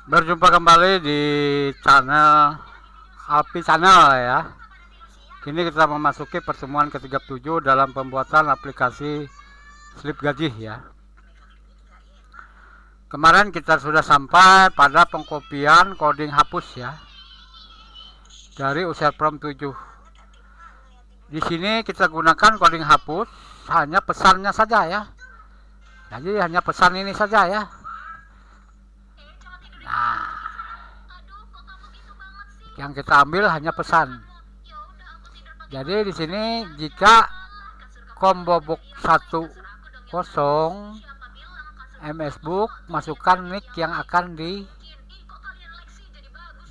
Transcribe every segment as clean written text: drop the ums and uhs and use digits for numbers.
Berjumpa kembali di channel Alpi Channel ya. Kini kita memasuki pertemuan ke-37 dalam pembuatan aplikasi slip gaji ya. Kemarin kita sudah sampai pada pengkopian coding hapus ya dari user prom 7. Di sini kita gunakan coding hapus hanya pesannya saja ya. Jadi hanya pesan ini saja ya. Nah, yang kita ambil hanya pesan. Jadi di sini jika combo box 10 MS Book, masukkan nick yang akan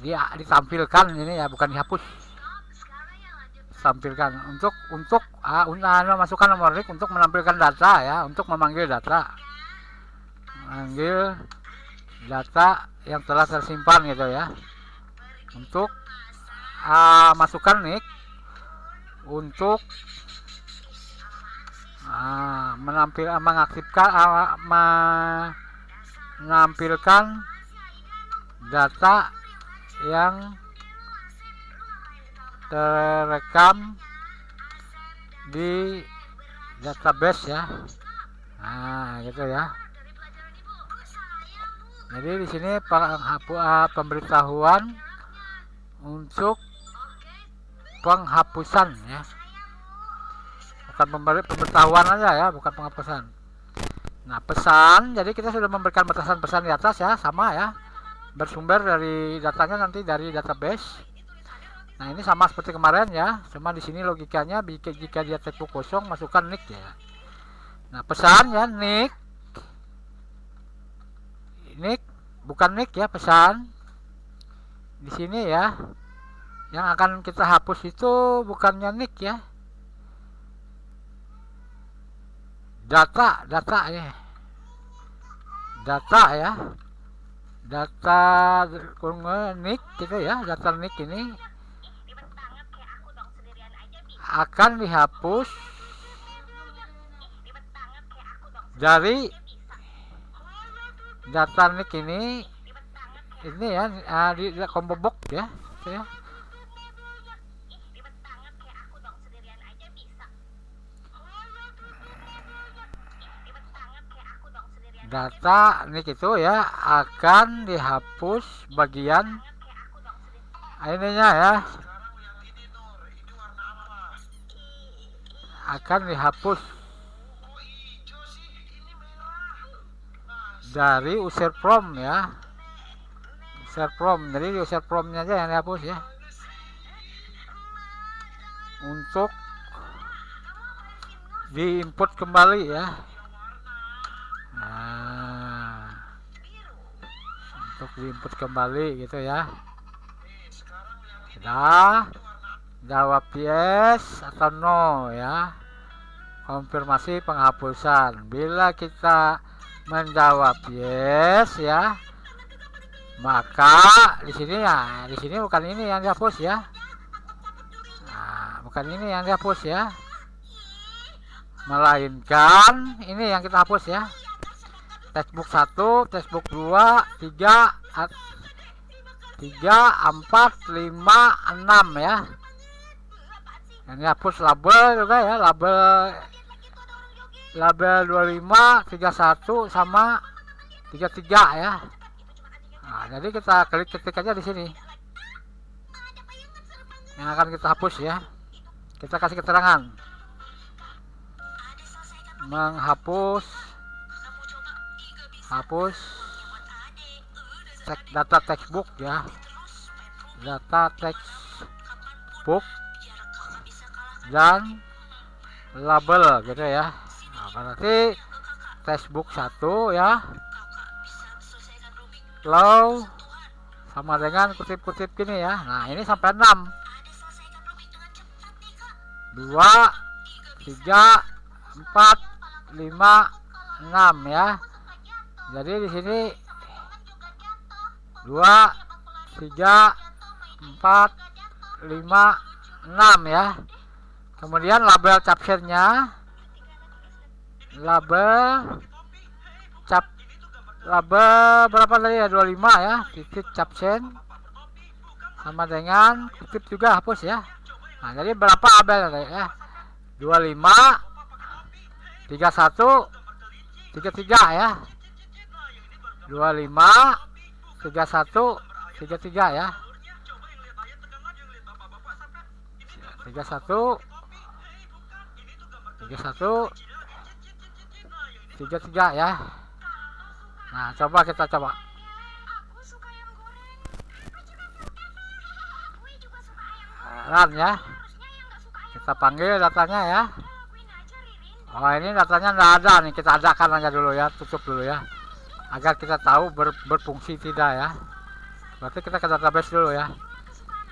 ditampilkan ini ya, bukan dihapus. Tampilkan untuk masukkan nomor nick untuk menampilkan data ya, untuk memanggil data. Memanggil data yang telah tersimpan gitu ya. Untuk masukkan nick untuk menampilkan data yang terekam di database ya. Nah, gitu ya. Jadi di sini pemberitahuan untuk penghapusan ya. Bukan pemberitahuan aja ya, bukan penghapusan. Nah, pesan, jadi kita sudah memberikan batasan pesan di atas ya, sama ya. Bersumber dari datanya nanti dari database. Nah, ini sama seperti kemarin ya. Cuma di sini logikanya jika dia textbook kosong, masukkan nick ya. Nah, pesan ya, nick bukan nick ya, pesan di sini ya. Yang akan kita hapus itu bukannya nick ya, data ya, data nick gitu ya. Data nick ini akan dihapus dari data nick ini ya, di combo box ya, ya. Data nick itu ya akan dihapus bagian ininya ya, akan dihapus dari user prom ya, user prom. Jadi user promnya aja yang dihapus ya, untuk diinput kembali ya. Nah, untuk diinput kembali gitu ya. Sudah, jawab yes atau no ya, konfirmasi penghapusan. Bila kita menjawab yes ya, maka di sini ya, di sini bukan ini yang dihapus ya. Nah, bukan ini yang dihapus ya, melainkan ini yang kita hapus ya. Textbook 1, textbook 2, 3, 4, 5, 6 ya. Yang dihapus label juga ya, label 25, 31 sama 33 ya. Nah, jadi kita ketik aja di sini yang akan kita hapus ya. Kita kasih keterangan hapus data textbook ya, data textbook dan label gitu ya. Nah, berarti textbook 1 ya, low sama dengan kutip-kutip gini ya. Nah, ini sampai 6, 2, 3, 4, 5, 6 ya. Jadi di sini 2, 3, 4, 5, 6 ya. Kemudian label captionnya, label laba berapa tadi ya, 25 ya, titik caption sama dengan kutip juga hapus ya. Nah jadi berapa abel tadi ya, 25 31 33 ya, 25 31 33 ya, 31 31 33 ya. Nah coba kita coba. Run ya, kita panggil datanya ya. Oh ini datanya nggak ada nih, kita adakan aja dulu ya, tutup dulu ya, agar kita tahu berfungsi tidak ya. Berarti kita ke database dulu ya,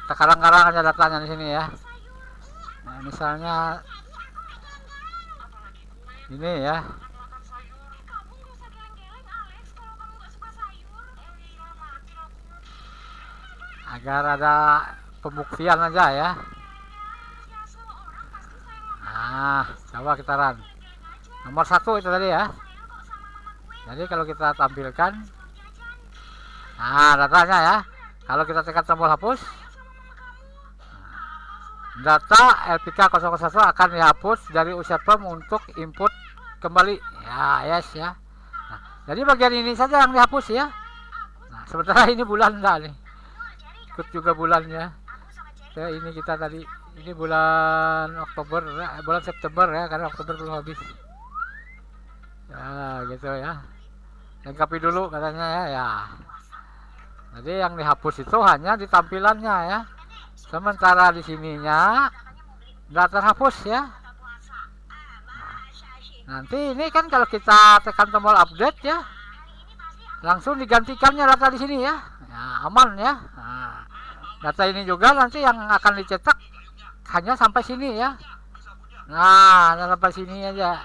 kita karang-karang aja datanya di sini ya. Nah, misalnya ini ya, agar ada pembuktian aja ya. Nah coba kita run nomor 1 itu tadi ya. Jadi kalau kita tampilkan, nah datanya ya, kalau kita tekan tombol hapus, data LPK 001 akan dihapus dari UCPM untuk input kembali ya. Yes ya. Nah, jadi bagian ini saja yang dihapus ya. Nah sementara ini bulan enggak nih, ikut juga bulannya ya. Ini kita tadi, ini bulan Oktober ya, bulan September ya, karena Oktober belum habis ya gitu ya. Lengkapi dulu katanya ya, ya. Jadi yang dihapus itu hanya di tampilannya ya, sementara di sininya nggak terhapus ya. Nanti ini kan kalau kita tekan tombol update ya, langsung digantikannya data di sini ya, ya aman ya. Nah, data ini juga nanti yang akan dicetak hanya sampai sini ya. Nah hanya sampai sini aja,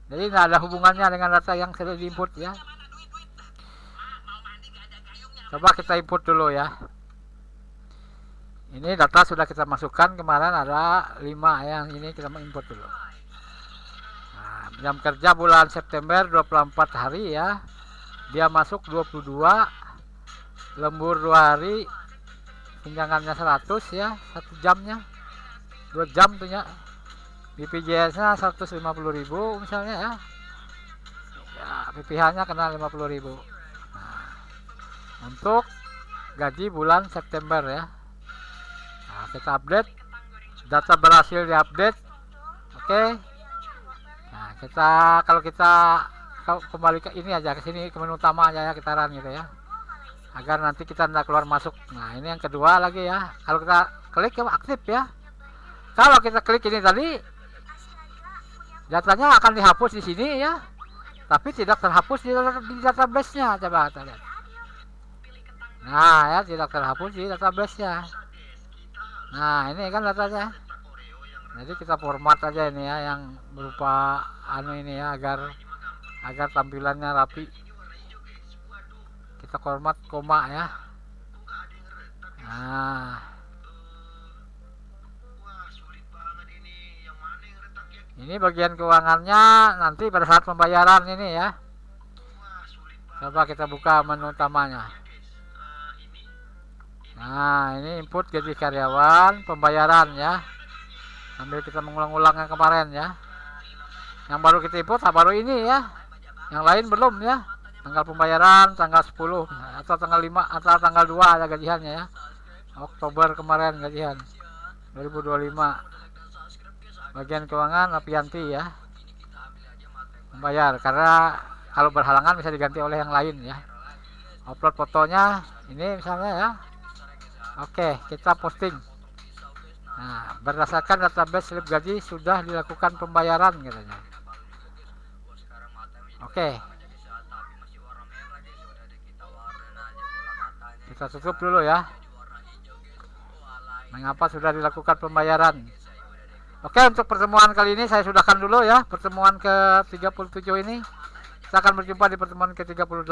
jadi nggak ada hubungannya dengan data yang sudah diinput ya. Coba kita input dulu ya. Ini data sudah kita masukkan kemarin, ada 5 yang ini kita input dulu. Nah, jam kerja bulan September 24 hari ya, dia masuk 22, lembur 2 hari, tunjangannya 100 ya, 1 jamnya 2 jam punya. BPJS nya 150.000 misalnya ya, ya PPh nya kena 50.000. Nah, untuk gaji bulan September ya. Nah, kita update, data berhasil diupdate. Oke. Nah kita, kalau kita kembali ke ini aja, ke sini, ke menu utama aja ya, kita run gitu ya, agar nanti kita tidak keluar masuk. Nah ini yang kedua lagi ya, kalau kita klik ya aktif ya. Kalau kita klik ini tadi, datanya akan dihapus di sini ya, tapi tidak terhapus di database-nya. Coba kita lihat. Nah ya, tidak terhapus di database-nya. Nah ini kan datanya. Jadi kita format aja ini ya, yang berupa anu ini ya, agar tampilannya rapi. Kita format koma ya. Nah ini bagian keuangannya nanti pada saat pembayaran ini ya. Coba kita buka menu utamanya. Nah ini input gaji karyawan, pembayaran ya, sambil kita mengulang-ulang yang kemarin ya. Yang baru kita input baru ini ya, yang lain belum ya. Tanggal pembayaran tanggal 10 atau tanggal 5 atau tanggal 2 ada gajiannya ya. Oktober kemarin gajian 2025. Bagian keuangan Apianti ya, membayar, karena kalau berhalangan bisa diganti oleh yang lain ya. Upload fotonya ini misalnya ya. Oke, kita posting. Nah berdasarkan database slip gaji sudah dilakukan pembayaran katanya. Oke, kita tutup dulu ya. Mengapa sudah dilakukan pembayaran? Oke, untuk pertemuan kali ini saya sudahkan dulu ya, pertemuan ke 37 ini. Kita akan berjumpa di pertemuan ke 38.